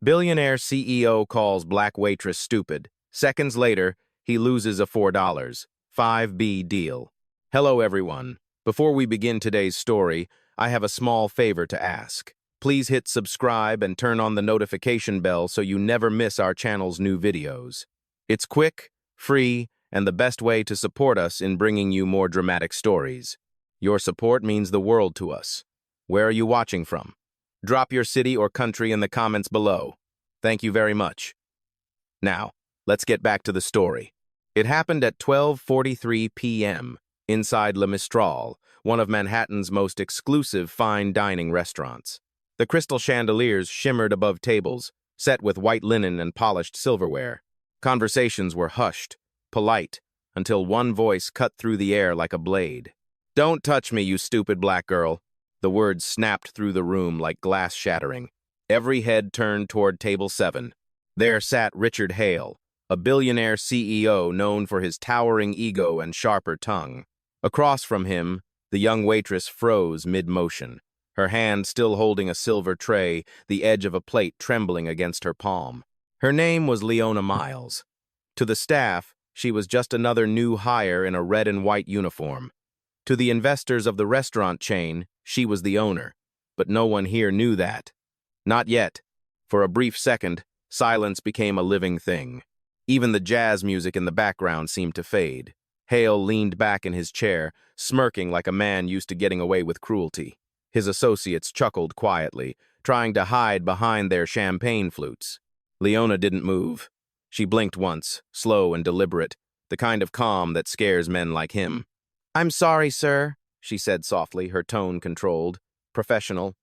Billionaire CEO calls black waitress stupid. Seconds later, he loses a $4. 5B deal. Hello, everyone. Before we begin today's story, I have a small favor to ask. Please hit subscribe and turn on the notification bell so you never miss our channel's new videos. It's quick, free, and the best way to support us in bringing you more dramatic stories. Your support means the world to us. Where are you watching from? Drop your city or country in the comments below. Thank you very much. Now, let's get back to the story. It happened at 12:43 p.m. inside Le Mistral, one of Manhattan's most exclusive fine dining restaurants. The crystal chandeliers shimmered above tables, set with white linen and polished silverware. Conversations were hushed, polite, until one voice cut through the air like a blade. "Don't touch me, you stupid black girl." The words snapped through the room like glass shattering. Every head turned toward table 7. There sat Richard Hale, a billionaire CEO known for his towering ego and sharper tongue. Across from him, the young waitress froze mid-motion, her hand still holding a silver tray, the edge of a plate trembling against her palm. Her name was Leona Miles. To the staff, she was just another new hire in a red and white uniform. To the investors of the restaurant chain, she was the owner, but no one here knew that. Not yet. For a brief second, silence became a living thing. Even the jazz music in the background seemed to fade. Hale leaned back in his chair, smirking like a man used to getting away with cruelty. His associates chuckled quietly, trying to hide behind their champagne flutes. Leona didn't move. She blinked once, slow and deliberate, the kind of calm that scares men like him. "I'm sorry, sir," she said softly, her tone controlled, professional,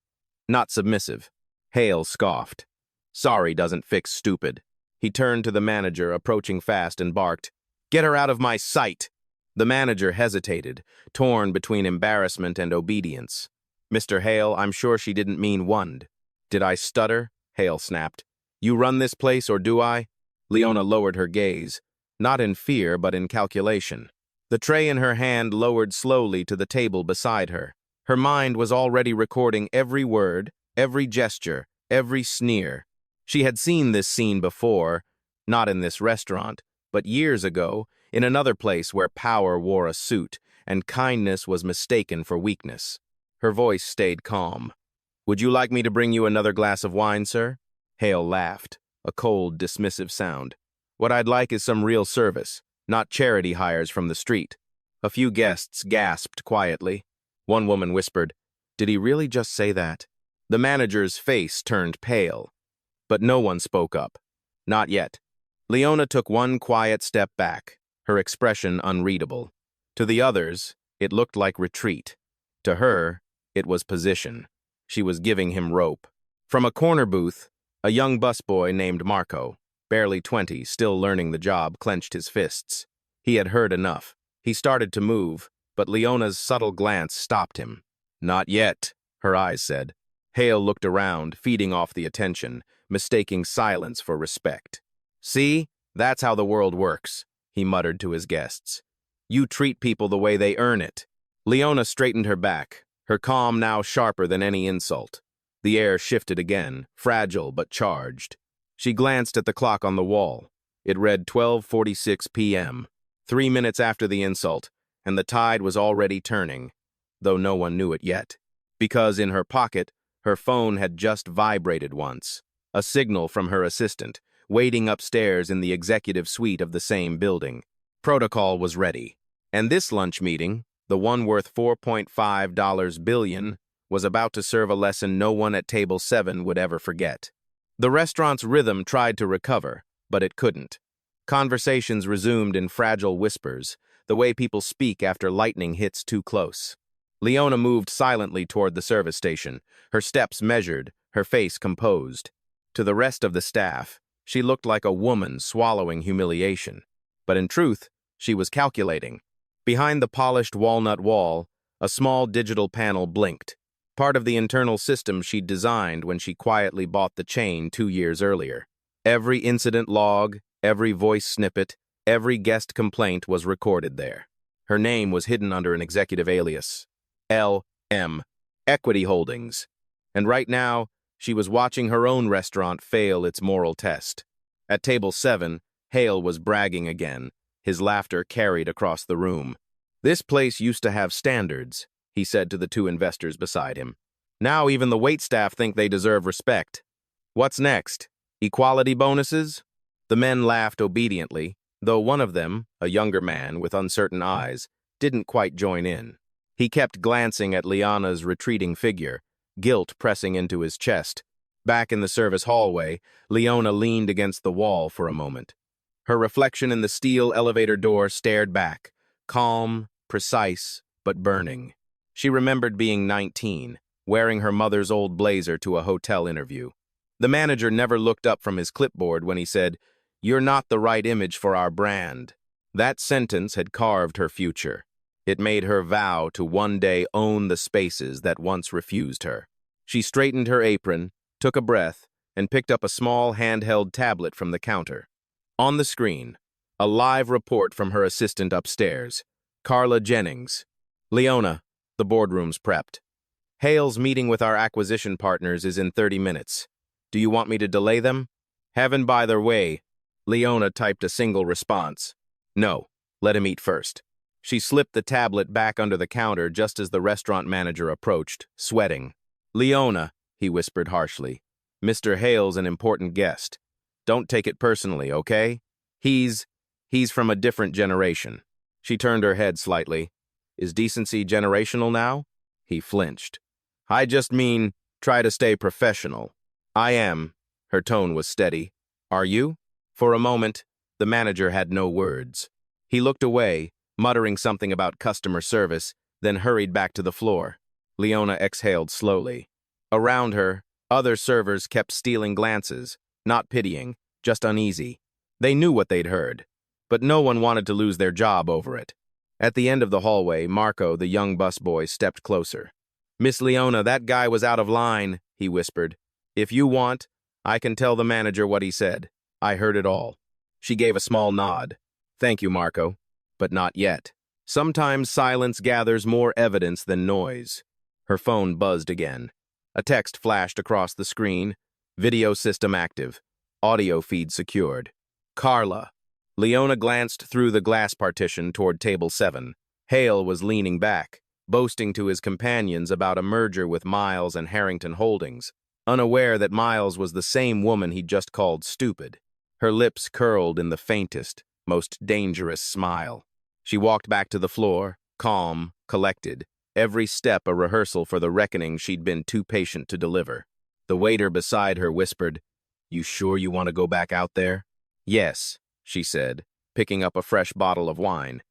not submissive. Hale scoffed. "Sorry doesn't fix stupid." He turned to the manager, approaching fast, and barked, "Get her out of my sight!" The manager hesitated, torn between embarrassment and obedience. "Mr. Hale, I'm sure she didn't mean one." "Did I stutter?" Hale snapped. "You run this place, or do I?" Leona lowered her gaze, not in fear but in calculation. The tray in her hand lowered slowly to the table beside her. Her mind was already recording every word, every gesture, every sneer. She had seen this scene before, not in this restaurant, but years ago, in another place where power wore a suit and kindness was mistaken for weakness. Her voice stayed calm. "Would you like me to bring you another glass of wine, sir?" Hale laughed, a cold, dismissive sound. "What I'd like is some real service, not charity hires from the street." A few guests gasped quietly. One woman whispered, "Did he really just say that?" The manager's face turned pale, but no one spoke up. Not yet. Leona took one quiet step back, her expression unreadable. To the others, it looked like retreat. To her, it was position. She was giving him rope. From a corner booth, a young busboy named Marco, barely 20, still learning the job, clenched his fists. He had heard enough. He started to move, but Leona's subtle glance stopped him. "Not yet," her eyes said. Hale looked around, feeding off the attention, mistaking silence for respect. "See, that's how the world works," he muttered to his guests. "You treat people the way they earn it." Leona straightened her back, her calm now sharper than any insult. The air shifted again, fragile but charged. She glanced at the clock on the wall. It read 12:46 p.m., 3 minutes after the insult, and the tide was already turning, though no one knew it yet. Because in her pocket, her phone had just vibrated once, a signal from her assistant, waiting upstairs in the executive suite of the same building. Protocol was ready, and this lunch meeting, the one worth $4.5 billion, was about to serve a lesson no one at table 7 would ever forget. The restaurant's rhythm tried to recover, but it couldn't. Conversations resumed in fragile whispers, the way people speak after lightning hits too close. Leona moved silently toward the service station, her steps measured, her face composed. To the rest of the staff, she looked like a woman swallowing humiliation. But in truth, she was calculating. Behind the polished walnut wall, a small digital panel blinked, part of the internal system she'd designed when she quietly bought the chain 2 years earlier. Every incident log, every voice snippet, every guest complaint was recorded there. Her name was hidden under an executive alias, L.M. Equity Holdings. And right now, She was watching her own restaurant fail its moral test. At table 7, Hale was bragging again, his laughter carried across the room. "This place used to have standards," he said to the two investors beside him. "Now even the waitstaff think they deserve respect. What's next? Equality bonuses?" The men laughed obediently, though one of them, a younger man with uncertain eyes, didn't quite join in. He kept glancing at Leona's retreating figure, guilt pressing into his chest. Back in the service hallway, Leona leaned against the wall for a moment. Her reflection in the steel elevator door stared back, calm, precise, but burning. She remembered being 19, wearing her mother's old blazer to a hotel interview. The manager never looked up from his clipboard when he said, "You're not the right image for our brand." That sentence had carved her future. It made her vow to one day own the spaces that once refused her. She straightened her apron, took a breath, and picked up a small handheld tablet from the counter. On the screen, a live report from her assistant upstairs, Carla Jennings. "Leona, the boardroom's prepped. Hale's meeting with our acquisition partners is in 30 minutes. Do you want me to delay them?" "Heaven by their way." Leona typed a single response. "No, let him eat first." She slipped the tablet back under the counter just as the restaurant manager approached, sweating. "Leona," he whispered harshly, "Mr. Hale's an important guest. Don't take it personally, okay? He's from a different generation." She turned her head slightly. "Is decency generational now?" He flinched. "I just mean, try to stay professional." "I am." Her tone was steady. "Are you?" For a moment, the manager had no words. He looked away, muttering something about customer service, then hurried back to the floor. Leona exhaled slowly. Around her, other servers kept stealing glances, not pitying, just uneasy. They knew what they'd heard, but no one wanted to lose their job over it. At the end of the hallway, Marco, the young busboy, stepped closer. "Miss Leona, that guy was out of line," he whispered. "If you want, I can tell the manager what he said. I heard it all." She gave a small nod. "Thank you, Marco. But not yet. Sometimes silence gathers more evidence than noise." Her phone buzzed again. A text flashed across the screen. "Video system active. Audio feed secured. Carla." Leona glanced through the glass partition toward table 7. Hale was leaning back, boasting to his companions about a merger with Miles and Harrington Holdings, unaware that Miles was the same woman he'd just called stupid. Her lips curled in the faintest, most dangerous smile. She walked back to the floor, calm, collected, every step a rehearsal for the reckoning she'd been too patient to deliver. The waiter beside her whispered, "You sure you want to go back out there?" "Yes," she said, picking up a fresh bottle of wine.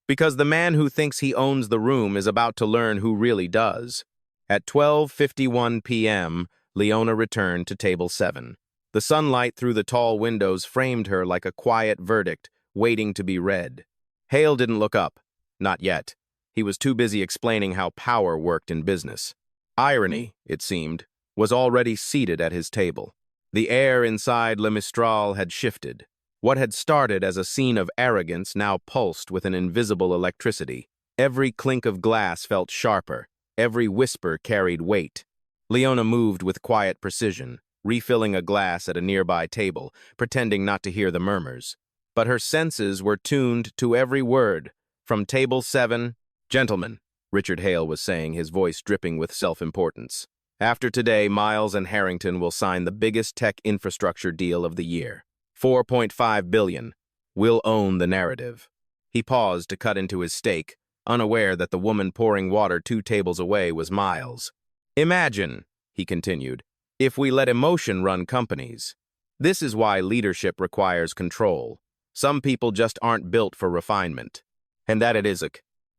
"Because the man who thinks he owns the room is about to learn who really does." At 12:51 p.m., Leona returned to table 7. The sunlight through the tall windows framed her like a quiet verdict, waiting to be read. Hale didn't look up. Not yet. He was too busy explaining how power worked in business. Irony, it seemed, was already seated at his table. The air inside Le Mistral had shifted. What had started as a scene of arrogance now pulsed with an invisible electricity. Every clink of glass felt sharper. Every whisper carried weight. Leona moved with quiet precision, refilling a glass at a nearby table, pretending not to hear the murmurs. But her senses were tuned to every word. From table 7, "Gentlemen," Richard Hale was saying, his voice dripping with self-importance. "After today, Miles and Harrington will sign the biggest tech infrastructure deal of the year. $4.5 billion. We'll own the narrative." He paused to cut into his steak, unaware that the woman pouring water 2 tables away was Miles. "Imagine," he continued, "if we let emotion run companies. This is why leadership requires control. Some people just aren't built for refinement. And that it is.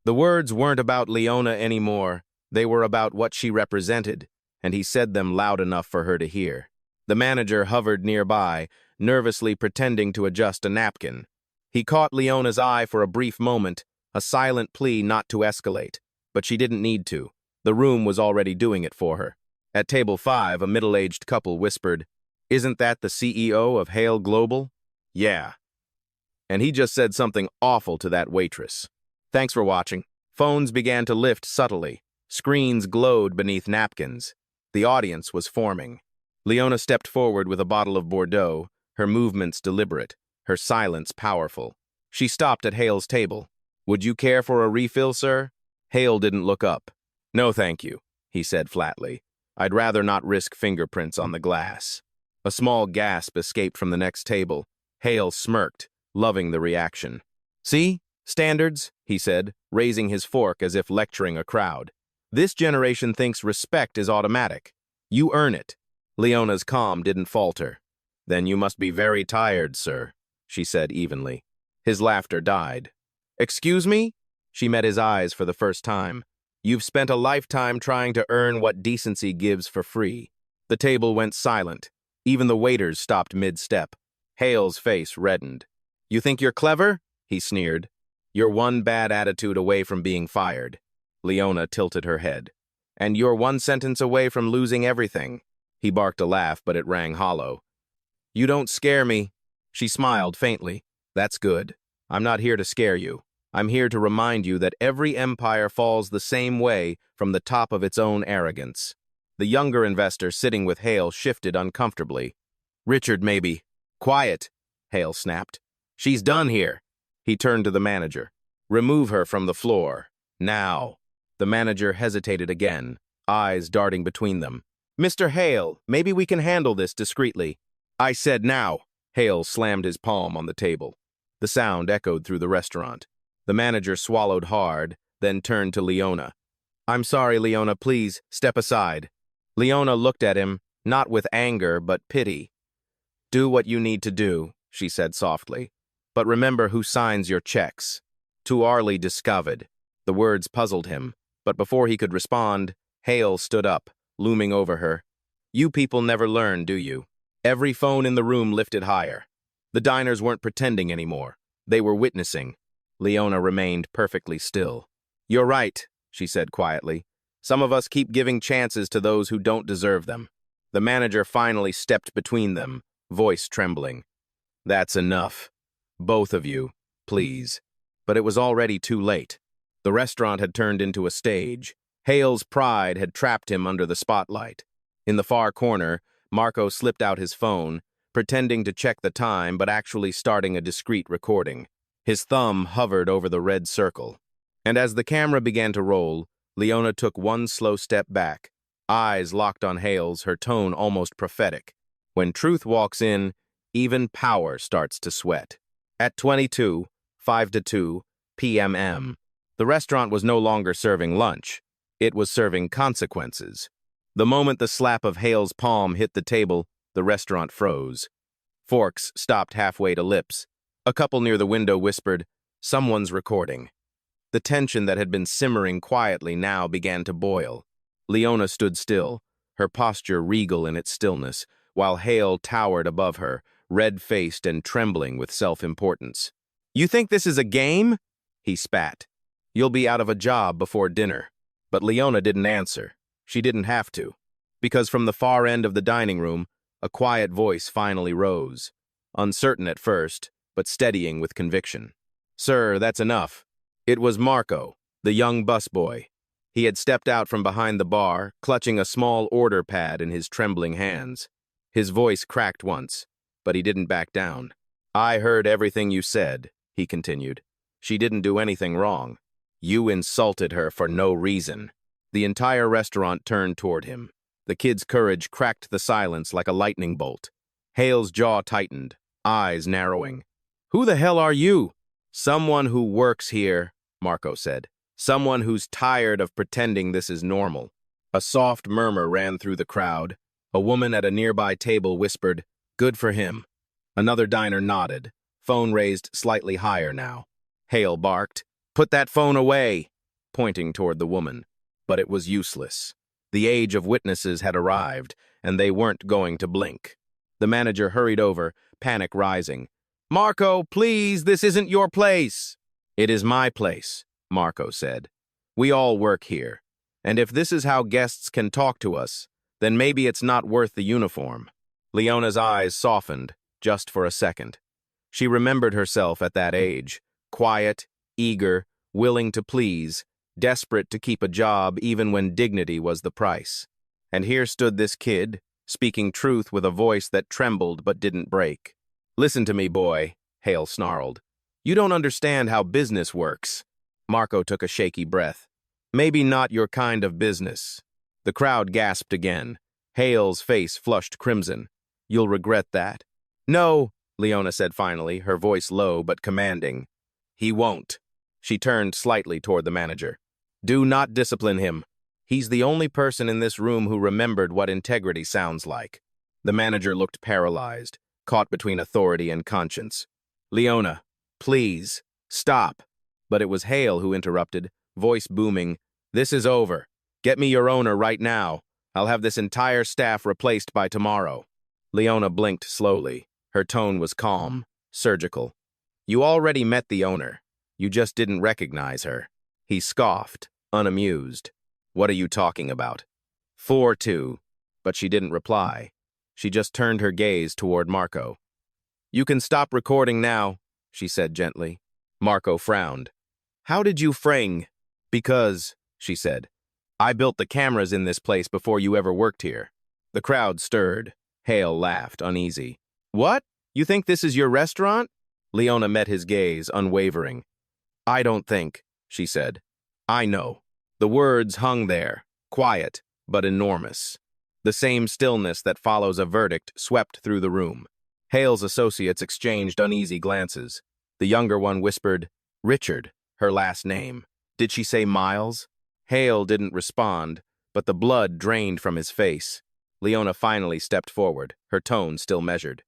The words weren't about Leona anymore. They were about what she represented, and he said them loud enough for her to hear. The manager hovered nearby, nervously pretending to adjust a napkin. He caught Leona's eye for a brief moment, a silent plea not to escalate, but she didn't need to. The room was already doing it for her. At table 5, a middle-aged couple whispered, "Isn't that the CEO of Hale Global?" "Yeah. And he just said something awful to that waitress." Thanks for watching. Phones began to lift subtly. Screens glowed beneath napkins. The audience was forming. Leona stepped forward with a bottle of Bordeaux, her movements deliberate, her silence powerful. She stopped at Hale's table. "Would you care for a refill, sir?" Hale didn't look up. "No, thank you," he said flatly. "I'd rather not risk fingerprints on the glass." A small gasp escaped from the next table. Hale smirked, loving the reaction. "See? Standards," he said, raising his fork as if lecturing a crowd. "This generation thinks respect is automatic. You earn it." Leona's calm didn't falter. "Then you must be very tired, sir," she said evenly. His laughter died. "Excuse me?" She met his eyes for the first time. "You've spent a lifetime trying to earn what decency gives for free." The table went silent. Even the waiters stopped mid-step. Hale's face reddened. "You think you're clever?" he sneered. "You're one bad attitude away from being fired." Leona tilted her head. "And you're one sentence away from losing everything." He barked a laugh, but it rang hollow. "You don't scare me." She smiled faintly. "That's good. I'm not here to scare you. I'm here to remind you that every empire falls the same way from the top of its own arrogance." The younger investor sitting with Hale shifted uncomfortably. "Richard, maybe." "Quiet," Hale snapped. "She's done here." He turned to the manager. "Remove her from the floor. Now." The manager hesitated again, eyes darting between them. "Mr. Hale, maybe we can handle this discreetly." "I said now." Hale slammed his palm on the table. The sound echoed through the restaurant. The manager swallowed hard, then turned to Leona. "I'm sorry, Leona, please, step aside." Leona looked at him, not with anger, but pity. "Do what you need to do," she said softly. "But remember who signs your checks." "Tu Arlie discovered." The words puzzled him, but before he could respond, Hale stood up, looming over her. "You people never learn, do you?" Every phone in the room lifted higher. The diners weren't pretending anymore. They were witnessing. Leona remained perfectly still. "You're right," she said quietly. "Some of us keep giving chances to those who don't deserve them." The manager finally stepped between them, voice trembling. "That's enough. Both of you, please." But it was already too late. The restaurant had turned into a stage. Hale's pride had trapped him under the spotlight. In the far corner, Marco slipped out his phone, pretending to check the time but actually starting a discreet recording. His thumb hovered over the red circle. And as the camera began to roll, Leona took one slow step back, eyes locked on Hale's, her tone almost prophetic. When truth walks in, even power starts to sweat. At 22, 5 to 2 p.m., the restaurant was no longer serving lunch. It was serving consequences. The moment the slap of Hale's palm hit the table, the restaurant froze. Forks stopped halfway to lips. A couple near the window whispered, "Someone's recording." The tension that had been simmering quietly now began to boil. Leona stood still, her posture regal in its stillness, while Hale towered above her, red-faced and trembling with self-importance. "You think this is a game?" he spat. "You'll be out of a job before dinner." But Leona didn't answer. She didn't have to. Because from the far end of the dining room, a quiet voice finally rose. Uncertain at first, but steadying with conviction. "Sir, that's enough." It was Marco, the young busboy. He had stepped out from behind the bar, clutching a small order pad in his trembling hands. His voice cracked once, but he didn't back down. "I heard everything you said," he continued. "She didn't do anything wrong. You insulted her for no reason." The entire restaurant turned toward him. The kid's courage cracked the silence like a lightning bolt. Hale's jaw tightened, eyes narrowing. "Who the hell are you?" "Someone who works here," Marco said. "Someone who's tired of pretending this is normal." A soft murmur ran through the crowd. A woman at a nearby table whispered, "Good for him." Another diner nodded, phone raised slightly higher now. Hale barked, "Put that phone away," pointing toward the woman. But it was useless. The age of witnesses had arrived, and they weren't going to blink. The manager hurried over, panic rising. "Marco, please, this isn't your place." "It is my place," Marco said. "We all work here, and if this is how guests can talk to us, then maybe it's not worth the uniform." Leona's eyes softened, just for a second. She remembered herself at that age, quiet, eager, willing to please, desperate to keep a job even when dignity was the price. And here stood this kid, speaking truth with a voice that trembled but didn't break. "Listen to me, boy," Hale snarled. "You don't understand how business works." Marco took a shaky breath. "Maybe not your kind of business." The crowd gasped again. Hale's face flushed crimson. "You'll regret that." "No," Leona said finally, her voice low but commanding. "He won't." She turned slightly toward the manager. "Do not discipline him. He's the only person in this room who remembered what integrity sounds like." The manager looked paralyzed, caught between authority and conscience. "Leona, please, stop." But it was Hale who interrupted, voice booming. "This is over. Get me your owner right now. I'll have this entire staff replaced by tomorrow." Leona blinked slowly. Her tone was calm, surgical. "You already met the owner. You just didn't recognize her." He scoffed, unamused. "What are you talking about?" 4-2. But she didn't reply. She just turned her gaze toward Marco. "You can stop recording now," she said gently. Marco frowned. "How did you fring?" "Because," she said, "I built the cameras in this place before you ever worked here." The crowd stirred. Hale laughed, uneasy. "What? You think this is your restaurant?" Leona met his gaze, unwavering. "I don't think," she said. "I know." The words hung there, quiet, but enormous. The same stillness that follows a verdict swept through the room. Hale's associates exchanged uneasy glances. The younger one whispered, "Richard," her last name. Did she say Miles? Hale didn't respond, but the blood drained from his face. Leona finally stepped forward, her tone still measured.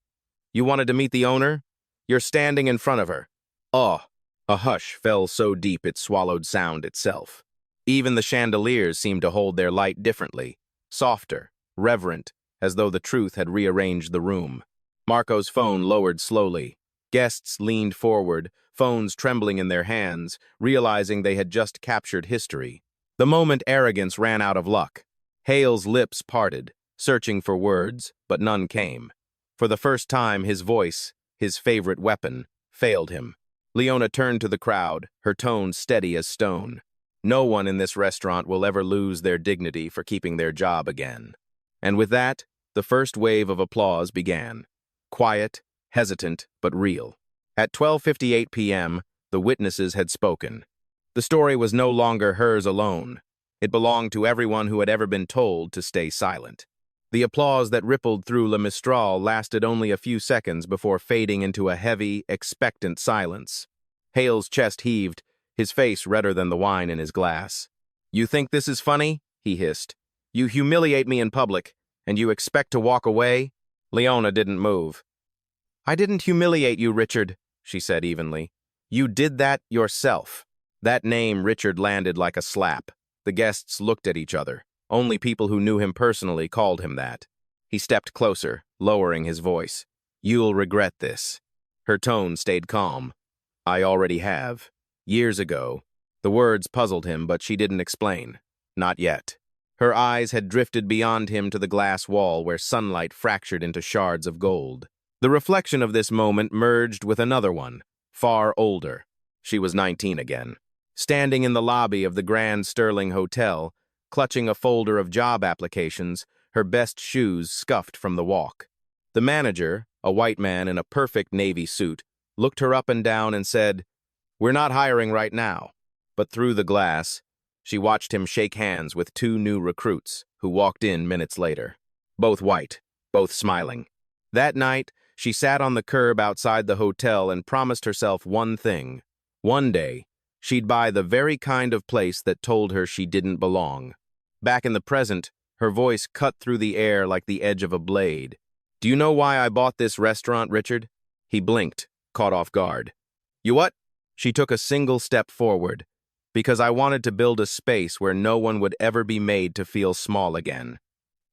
"You wanted to meet the owner? You're standing in front of her." "Oh." A hush fell so deep it swallowed sound itself. Even the chandeliers seemed to hold their light differently, softer, reverent, as though the truth had rearranged the room. Marco's phone lowered slowly. Guests leaned forward, phones trembling in their hands, realizing they had just captured history. The moment arrogance ran out of luck. Hale's lips parted, searching for words, but none came. For the first time, his voice, his favorite weapon, failed him. Leona turned to the crowd, her tone steady as stone. "No one in this restaurant will ever lose their dignity for keeping their job again." And with that, the first wave of applause began. Quiet, hesitant, but real. At 12:58 p.m., the witnesses had spoken. The story was no longer hers alone. It belonged to everyone who had ever been told to stay silent. The applause that rippled through Le Mistral lasted only a few seconds before fading into a heavy, expectant silence. Hale's chest heaved, his face redder than the wine in his glass. "You think this is funny?" he hissed. "You humiliate me in public, and you expect to walk away?" Leona didn't move. "I didn't humiliate you, Richard," she said evenly. "You did that yourself." That name Richard landed like a slap. The guests looked at each other. Only people who knew him personally called him that. He stepped closer, lowering his voice. "You'll regret this." Her tone stayed calm. "I already have. Years ago." The words puzzled him, but she didn't explain. Not yet. Her eyes had drifted beyond him to the glass wall where sunlight fractured into shards of gold. The reflection of this moment merged with another one, far older. She was 19 again. Standing in the lobby of the Grand Sterling Hotel, clutching a folder of job applications, her best shoes scuffed from the walk. The manager, a white man in a perfect navy suit, looked her up and down and said, "We're not hiring right now." But through the glass, she watched him shake hands with two new recruits who walked in minutes later. Both white, both smiling. That night, she sat on the curb outside the hotel and promised herself one thing. One day, she'd buy the very kind of place that told her she didn't belong. Back in the present, her voice cut through the air like the edge of a blade. "Do you know why I bought this restaurant, Richard?" He blinked, caught off guard. "You what?" She took a single step forward. "Because I wanted to build a space where no one would ever be made to feel small again."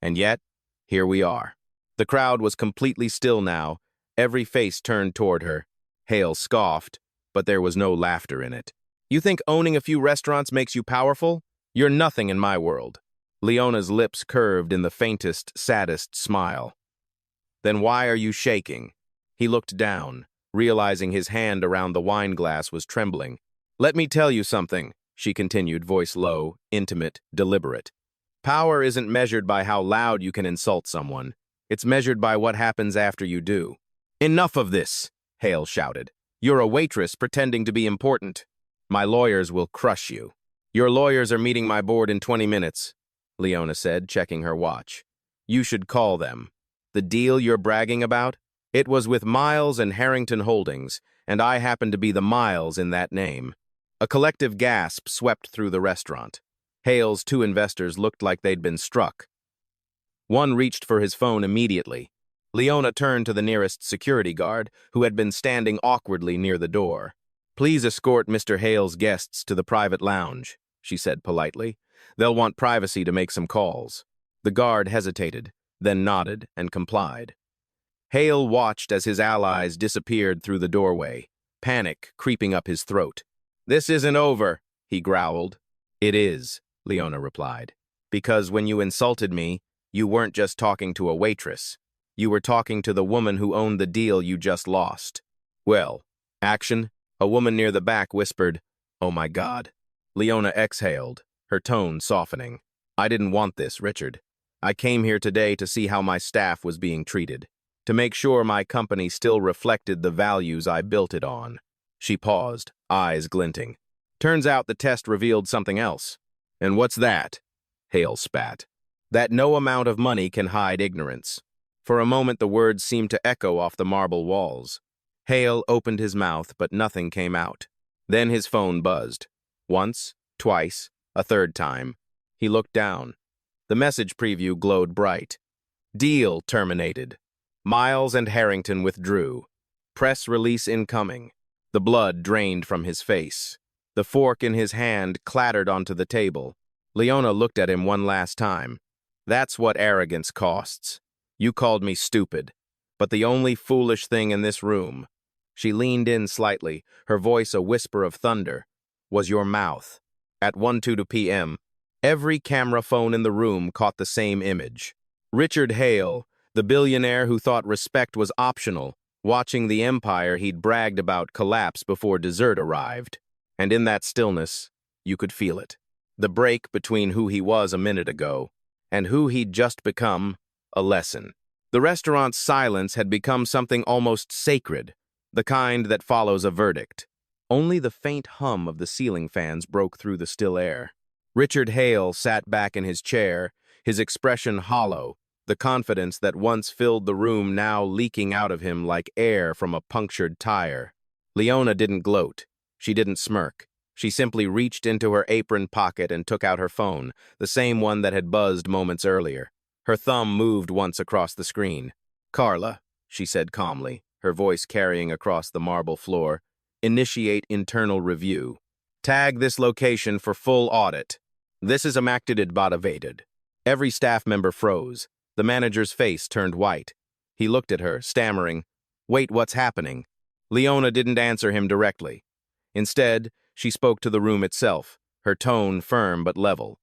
And yet, here we are. The crowd was completely still now, every face turned toward her. Hale scoffed, but there was no laughter in it. "You think owning a few restaurants makes you powerful? You're nothing in my world." Leona's lips curved in the faintest, saddest smile. "Then why are you shaking?" He looked down, realizing his hand around the wine glass was trembling. "Let me tell you something," she continued, voice low, intimate, deliberate. Power isn't measured by how loud you can insult someone. It's measured by what happens after you do. Enough of this, Hale shouted. You're a waitress pretending to be important. My lawyers will crush you. Your lawyers are meeting my board in 20 minutes, Leona said, checking her watch. You should call them. The deal you're bragging about? It was with Miles and Harrington Holdings, and I happen to be the Miles in that name. A collective gasp swept through the restaurant. Hale's two investors looked like they'd been struck. One reached for his phone immediately. Leona turned to the nearest security guard, who had been standing awkwardly near the door. Please escort Mr. Hale's guests to the private lounge, she said politely. They'll want privacy to make some calls. The guard hesitated, then nodded and complied. Hale watched as his allies disappeared through the doorway, panic creeping up his throat. This isn't over, he growled. It is, Leona replied. Because when you insulted me, you weren't just talking to a waitress. You were talking to the woman who owned the deal you just lost. Well, action? A woman near the back whispered, Oh my God. Leona exhaled, her tone softening. I didn't want this, Richard. I came here today to see how my staff was being treated, to make sure my company still reflected the values I built it on. She paused, eyes glinting. Turns out the test revealed something else. And what's that? Hale spat. That no amount of money can hide ignorance. For a moment the words seemed to echo off the marble walls. Hale opened his mouth, but nothing came out. Then his phone buzzed. Once, twice, a third time. He looked down. The message preview glowed bright. Deal terminated. Miles and Harrington withdrew. Press release incoming. The blood drained from his face. The fork in his hand clattered onto the table. Leona looked at him one last time. That's what arrogance costs. You called me stupid, but the only foolish thing in this room, she leaned in slightly, her voice a whisper of thunder, was your mouth. At 1:02 p.m., every camera phone in the room caught the same image. Richard Hale, the billionaire who thought respect was optional, watching the empire he'd bragged about collapse before dessert arrived. And in that stillness, you could feel it. The break between who he was a minute ago and who he'd just become, a lesson. The restaurant's silence had become something almost sacred, the kind that follows a verdict. Only the faint hum of the ceiling fans broke through the still air. Richard Hale sat back in his chair, his expression hollow, the confidence that once filled the room now leaking out of him like air from a punctured tire. Leona didn't gloat. She didn't smirk. She simply reached into her apron pocket and took out her phone, the same one that had buzzed moments earlier. Her thumb moved once across the screen. Carla, she said calmly, her voice carrying across the marble floor, initiate internal review. Tag this location for full audit. This is activated. Every staff member froze. The manager's face turned white. He looked at her, stammering, Wait, what's happening? Leona didn't answer him directly. Instead, she spoke to the room itself, her tone firm but level.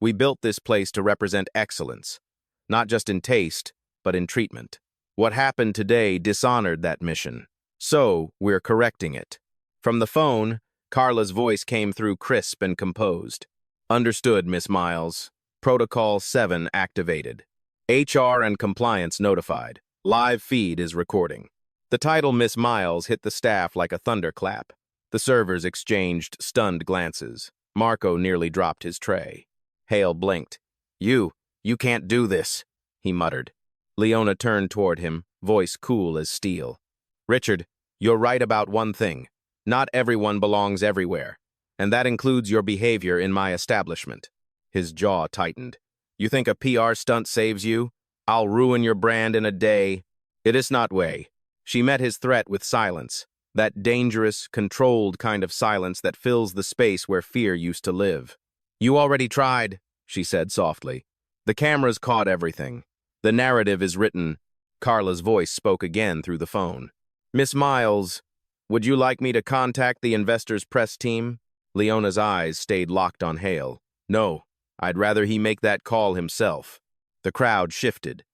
We built this place to represent excellence, not just in taste, but in treatment. What happened today dishonored that mission. So, we're correcting it. From the phone, Carla's voice came through crisp and composed. Understood, Miss Miles. Protocol 7 activated. HR and compliance notified. Live feed is recording. The title Miss Miles hit the staff like a thunderclap. The servers exchanged stunned glances. Marco nearly dropped his tray. Hale blinked. You can't do this, he muttered. Leona turned toward him, voice cool as steel. Richard, you're right about one thing. Not everyone belongs everywhere, and that includes your behavior in my establishment. His jaw tightened. You think a PR stunt saves you? I'll ruin your brand in a day. It is not way. She met his threat with silence. That dangerous, controlled kind of silence that fills the space where fear used to live. You already tried, she said softly. The cameras caught everything. The narrative is written. Carla's voice spoke again through the phone. Miss Miles, would you like me to contact the investors' press team? Leona's eyes stayed locked on Hale. No, I'd rather he make that call himself. The crowd shifted.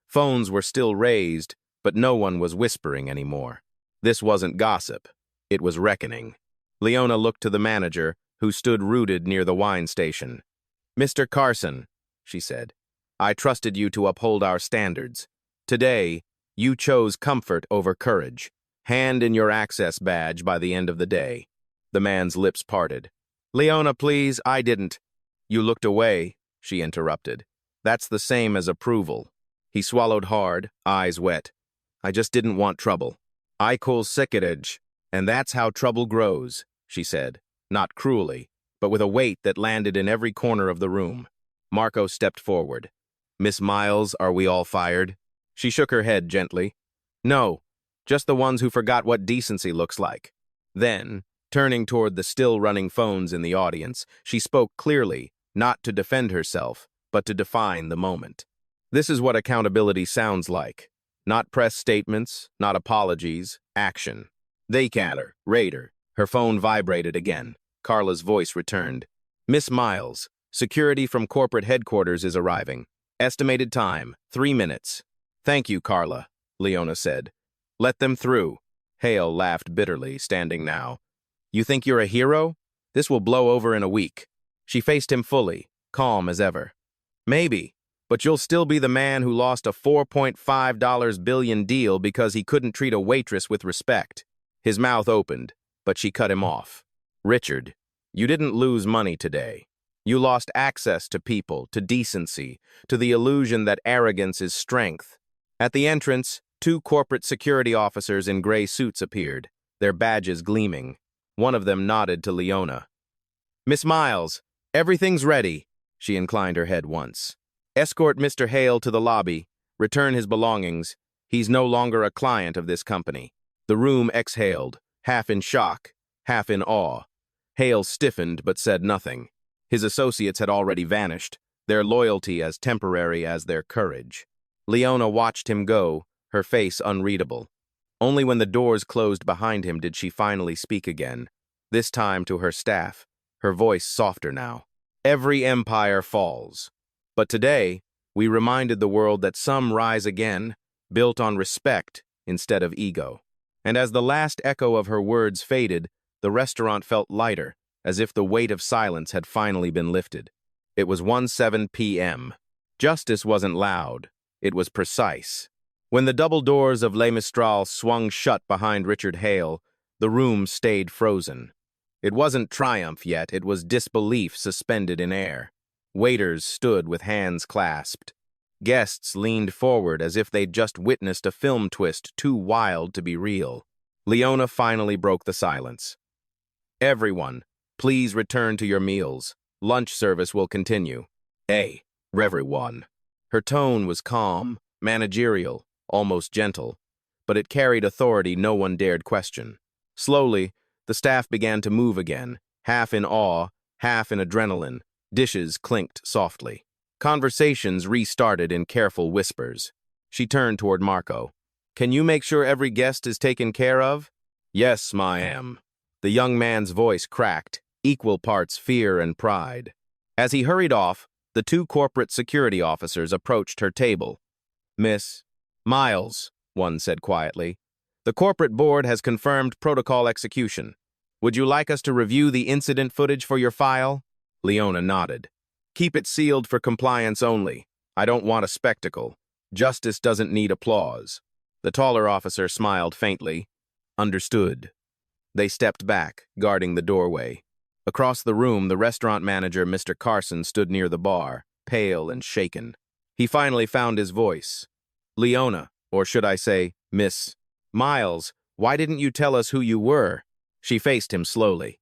Phones were still raised, but no one was whispering anymore. This wasn't gossip. It was reckoning. Leona looked to the manager, who stood rooted near the wine station. Mr. Carson, she said. I trusted you to uphold our standards. Today, you chose comfort over courage. Hand in your access badge by the end of the day. The man's lips parted. Leona, please, I didn't. You looked away, she interrupted. That's the same as approval. He swallowed hard, eyes wet. I just didn't want trouble. I call sickerage, and that's how trouble grows, she said, not cruelly, but with a weight that landed in every corner of the room. Marco stepped forward. Miss Miles, are we all fired? She shook her head gently. No, just the ones who forgot what decency looks like. Then, turning toward the still-running phones in the audience, she spoke clearly, not to defend herself, but to define the moment. This is what accountability sounds like. Not press statements, not apologies, action. They catter, Raider. Her phone vibrated again. Carla's voice returned. Miss Miles, security from corporate headquarters is arriving. Estimated time, 3 minutes. Thank you, Carla, Leona said. Let them through. Hale laughed bitterly, standing now. You think you're a hero? This will blow over in a week. She faced him fully, calm as ever. Maybe, but you'll still be the man who lost a $4.5 billion deal because he couldn't treat a waitress with respect. His mouth opened, but she cut him off. Richard, you didn't lose money today. You lost access to people, to decency, to the illusion that arrogance is strength. At the entrance, 2 corporate security officers in gray suits appeared, their badges gleaming. One of them nodded to Leona. Miss Miles, everything's ready. She inclined her head once. Escort Mr. Hale to the lobby. Return his belongings. He's no longer a client of this company. The room exhaled, half in shock, half in awe. Hale stiffened but said nothing. His associates had already vanished, their loyalty as temporary as their courage. Leona watched him go, her face unreadable. Only when the doors closed behind him did she finally speak again, this time to her staff, her voice softer now. Every empire falls. But today, we reminded the world that some rise again, built on respect instead of ego. And as the last echo of her words faded, the restaurant felt lighter, as if the weight of silence had finally been lifted. It was 1:07 p.m. Justice wasn't loud. It was precise. When the double doors of Les Mistral swung shut behind Richard Hale, the room stayed frozen. It wasn't triumph yet, it was disbelief suspended in air. Waiters stood with hands clasped. Guests leaned forward as if they'd just witnessed a film twist too wild to be real. Leona finally broke the silence. Everyone, please return to your meals. Lunch service will continue. Everyone. Her tone was calm, managerial, almost gentle, but it carried authority no one dared question. Slowly, the staff began to move again, half in awe, half in adrenaline. Dishes clinked softly. Conversations restarted in careful whispers. She turned toward Marco. Can you make sure every guest is taken care of? Yes, ma'am. The young man's voice cracked, equal parts fear and pride. As he hurried off, the 2 corporate security officers approached her table. Miss Miles, one said quietly, the corporate board has confirmed protocol execution. Would you like us to review the incident footage for your file? Leona nodded. Keep it sealed for compliance only. I don't want a spectacle. Justice doesn't need applause. The taller officer smiled faintly. Understood. They stepped back, guarding the doorway. Across the room, the restaurant manager, Mr. Carson, stood near the bar, pale and shaken. He finally found his voice. Leona, or should I say, Miss Miles, why didn't you tell us who you were? She faced him slowly.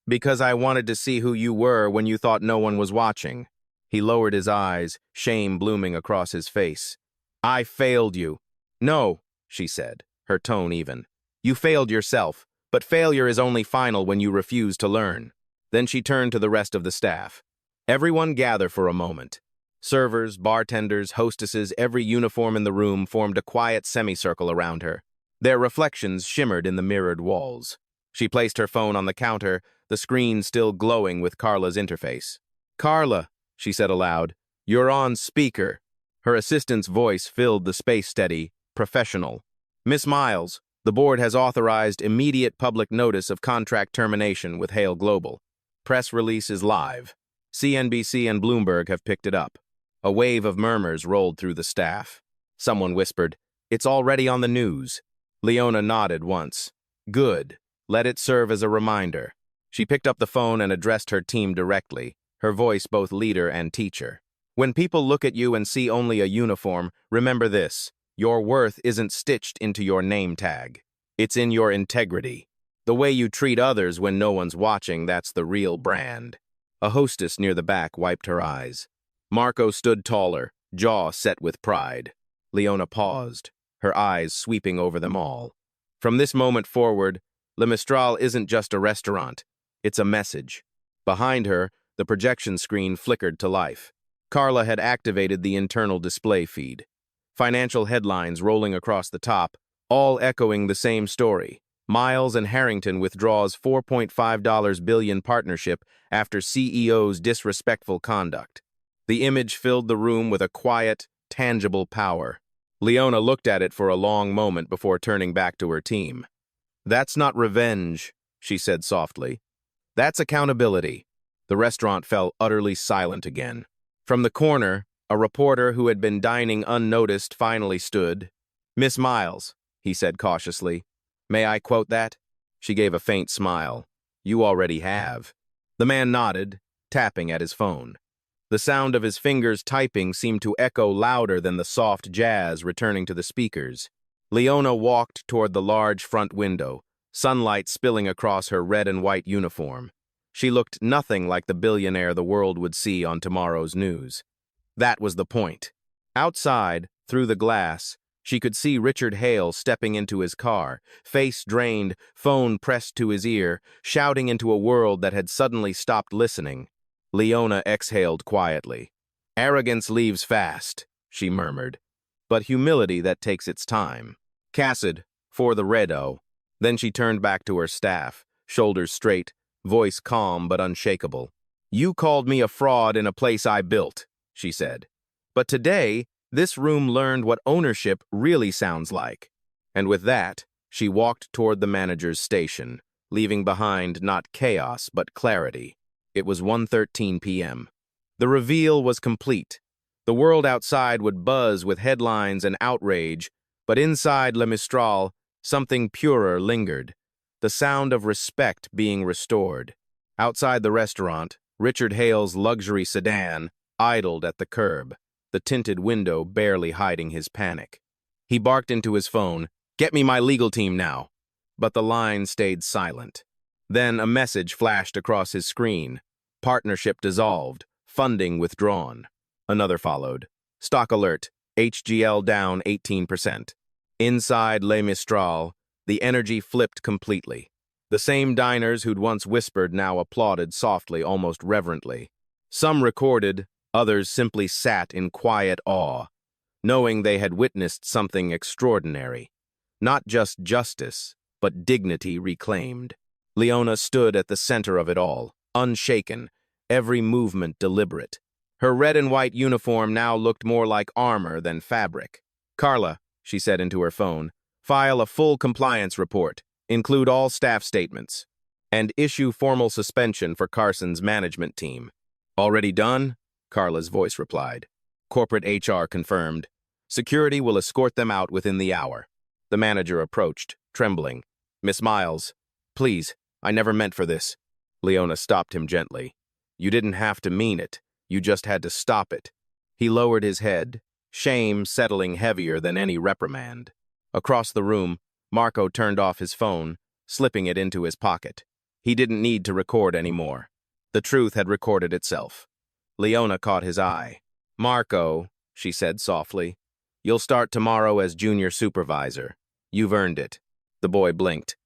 Because I wanted to see who you were when you thought no one was watching. He lowered his eyes, shame blooming across his face. I failed you. No, she said, her tone even. You failed yourself, but failure is only final when you refuse to learn. Then she turned to the rest of the staff. Everyone gather for a moment. Servers, bartenders, hostesses, every uniform in the room formed a quiet semicircle around her. Their reflections shimmered in the mirrored walls. She placed her phone on the counter, the screen still glowing with Carla's interface. Carla, she said aloud, you're on speaker. Her assistant's voice filled the space steady, professional. Miss Miles, the board has authorized immediate public notice of contract termination with Hale Global. Press release is live. CNBC and Bloomberg have picked it up. A wave of murmurs rolled through the staff. Someone whispered, "It's already on the news." Leona nodded once. "Good. Let it serve as a reminder." She picked up the phone and addressed her team directly, her voice both leader and teacher. "When people look at you and see only a uniform, remember this: your worth isn't stitched into your name tag. It's in your integrity. The way you treat others when no one's watching, that's the real brand." A hostess near the back wiped her eyes. Marco stood taller, jaw set with pride. Leona paused, her eyes sweeping over them all. From this moment forward, Le Mistral isn't just a restaurant. It's a message. Behind her, the projection screen flickered to life. Carla had activated the internal display feed. Financial headlines rolling across the top, all echoing the same story. Miles and Harrington withdraws $4.5 billion partnership after CEO's disrespectful conduct. The image filled the room with a quiet, tangible power. Leona looked at it for a long moment before turning back to her team. "That's not revenge," she said softly. "That's accountability." The restaurant fell utterly silent again. From the corner, a reporter who had been dining unnoticed finally stood. "Miss Miles," he said cautiously, "may I quote that?" She gave a faint smile. "You already have." The man nodded, tapping at his phone. The sound of his fingers typing seemed to echo louder than the soft jazz returning to the speakers. Leona walked toward the large front window, sunlight spilling across her red and white uniform. She looked nothing like the billionaire the world would see on tomorrow's news. That was the point. Outside, through the glass, she could see Richard Hale stepping into his car, face drained, phone pressed to his ear, shouting into a world that had suddenly stopped listening. Leona exhaled quietly. "Arrogance leaves fast," she murmured, "but humility that takes its time. Cassid, for the Redo." Then she turned back to her staff, shoulders straight, voice calm but unshakable. "You called me a fraud in a place I built," she said. "But today, this room learned what ownership really sounds like." And with that, she walked toward the manager's station, leaving behind not chaos but clarity. It was 1:13 p.m. The reveal was complete. The world outside would buzz with headlines and outrage, but inside Le Mistral, something purer lingered, the sound of respect being restored. Outside the restaurant, Richard Hale's luxury sedan idled at the curb, the tinted window barely hiding his panic. He barked into his phone, "Get me my legal team now." But the line stayed silent. Then a message flashed across his screen. Partnership dissolved, funding withdrawn. Another followed. Stock alert, HGL down 18%. Inside Le Mistral, the energy flipped completely. The same diners who'd once whispered now applauded softly, almost reverently. Some recorded, others simply sat in quiet awe, knowing they had witnessed something extraordinary. Not just justice, but dignity reclaimed. Leona stood at the center of it all, unshaken, every movement deliberate. Her red and white uniform now looked more like armor than fabric. "Carla," she said into her phone, "file a full compliance report, include all staff statements, and issue formal suspension for Carson's management team." "Already done?" Carla's voice replied. Corporate HR confirmed. "Security will escort them out within the hour." The manager approached, trembling. "Miss Miles, please, I never meant for this." Leona stopped him gently. "You didn't have to mean it. You just had to stop it." He lowered his head, shame settling heavier than any reprimand. Across the room, Marco turned off his phone, slipping it into his pocket. He didn't need to record anymore. The truth had recorded itself. Leona caught his eye. "Marco," she said softly, "you'll start tomorrow as junior supervisor. You've earned it." The boy blinked.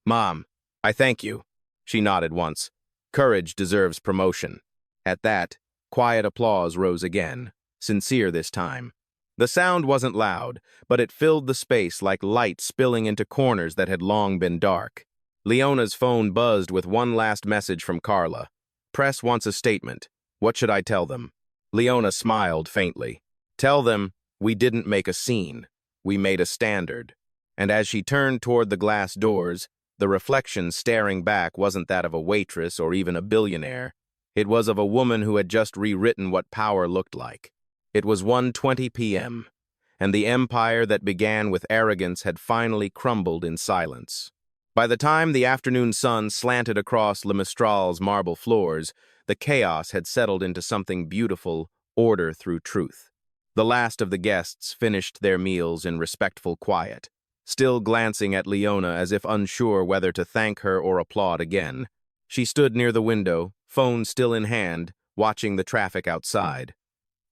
"Mom, I thank you." She nodded once. Courage deserves promotion. At that, quiet applause rose again, sincere this time. The sound wasn't loud, but it filled the space like light spilling into corners that had long been dark. Leona's phone buzzed with one last message from Carla. "Press wants a statement. What should I tell them?" Leona smiled faintly. "Tell them we didn't make a scene. We made a standard." And as she turned toward the glass doors, the reflection staring back wasn't that of a waitress or even a billionaire. It was of a woman who had just rewritten what power looked like. It was 1:20 p.m., and the empire that began with arrogance had finally crumbled in silence. By the time the afternoon sun slanted across Le Mistral's marble floors, the chaos had settled into something beautiful, order through truth. The last of the guests finished their meals in respectful quiet, still glancing at Leona as if unsure whether to thank her or applaud again. She stood near the window, phone still in hand, watching the traffic outside.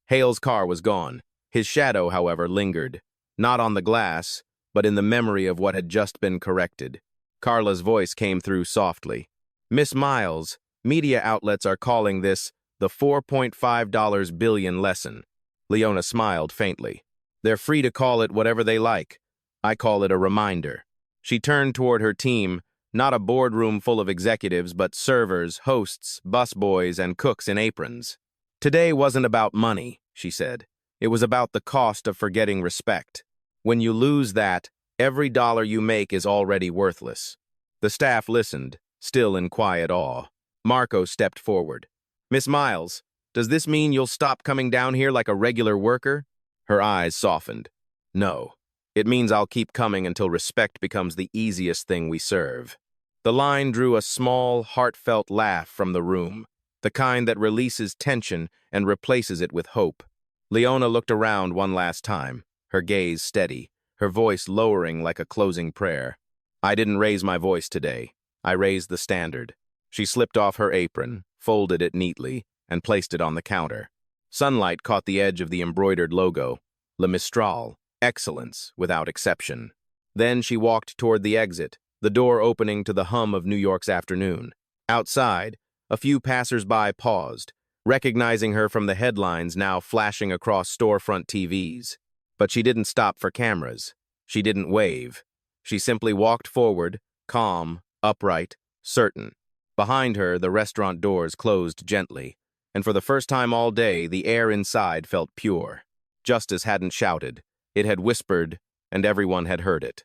Hale's car was gone. His shadow, however, lingered, not on the glass, but in the memory of what had just been corrected. Carla's voice came through softly. "Miss Miles, media outlets are calling this the $4.5 billion lesson." Leona smiled faintly. "They're free to call it whatever they like. I call it a reminder." She turned toward her team, not a boardroom full of executives, but servers, hosts, busboys, and cooks in aprons. "Today wasn't about money," she said. "It was about the cost of forgetting respect. When you lose that, every dollar you make is already worthless." The staff listened, still in quiet awe. Marco stepped forward. "Miss Miles, does this mean you'll stop coming down here like a regular worker?" Her eyes softened. "No. It means I'll keep coming until respect becomes the easiest thing we serve." The line drew a small, heartfelt laugh from the room, the kind that releases tension and replaces it with hope. Leona looked around one last time, her gaze steady, her voice lowering like a closing prayer. "I didn't raise my voice today. I raised the standard." She slipped off her apron, folded it neatly, and placed it on the counter. Sunlight caught the edge of the embroidered logo. Le Mistral, excellence without exception. Then she walked toward the exit, the door opening to the hum of New York's afternoon. Outside, a few passers-by paused, recognizing her from the headlines now flashing across storefront TVs. But she didn't stop for cameras. She didn't wave. She simply walked forward, calm, upright, certain. Behind her, the restaurant doors closed gently, and for the first time all day, the air inside felt pure. Justice hadn't shouted. It had whispered, and everyone had heard it.